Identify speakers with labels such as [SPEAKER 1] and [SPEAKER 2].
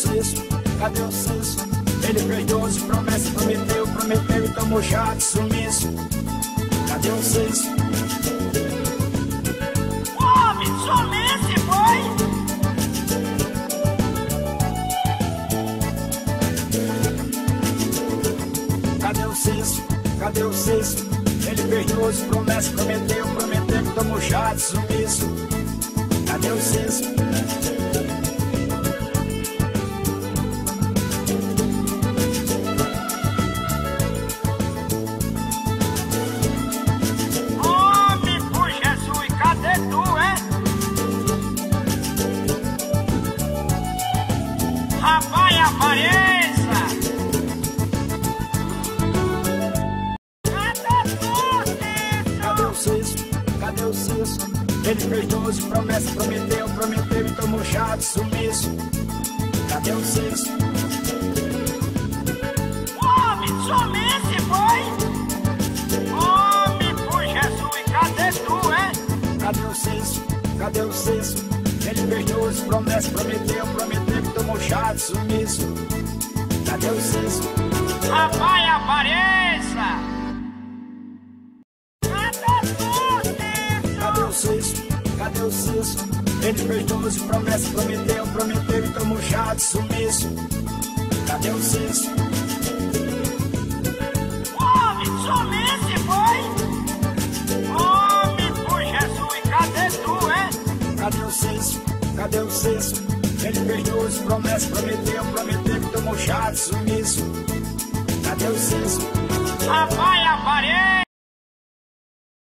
[SPEAKER 1] Cisso? Cadê o Cisso? Ele fez 12 promessas, prometeu e tomou chá de sumiço. Cadê o Cisso?
[SPEAKER 2] Homem, sumiço foi?
[SPEAKER 1] Cadê o Cisso? Cadê o Cisso? Ele fez 12 promessas, prometeu e tomou chá de sumiço. Cadê o Cisso?
[SPEAKER 2] Homem, por Jesus, cadê tu, hein? Rapaz, apareça!
[SPEAKER 1] Cadê o Cisso? Cadê o Cisso? Ele fez 12 promessas, prometeu e tomou chá de sumiço. Cadê o Cisso?
[SPEAKER 2] Homem, sumiço foi? Homem, por Jesus, cadê tu, hein?
[SPEAKER 1] Cadê o Cisso? Cadê o Cisso? Ele fez 12 promessas, prometeu e tomou chá de sumiço. Cadê o Cisso?
[SPEAKER 2] Rapaz, apareça!
[SPEAKER 1] Cadê o Cisso? Ele fez 12 promessas, prometeu e tomou chá de sumiço. Cadê o Cisso? Cadê o Cisso? Ele fez 12 promessas, prometeu e tomou chá de sumiço. Cadê o Cisso? Cadê o Cisso? Ele fez 12 promessas, prometeu e tomou chá de sumiço.
[SPEAKER 2] Rapaz, apareça!
[SPEAKER 1] Cadê o Cisso? Cadê o Cisso? Ele fez 12 promessas, prometeu e tomou chá de sumiço. Cadê o Cisso?
[SPEAKER 2] Homem, sumiço foi? Homem, por Jesus, cadê tu, hein?
[SPEAKER 1] Cadê o Cisso? Cadê o Cisso? Ele fez 12 promessas, prometeu e tomou chá de sumiço. Cadê o Cisso?
[SPEAKER 2] Rapaz,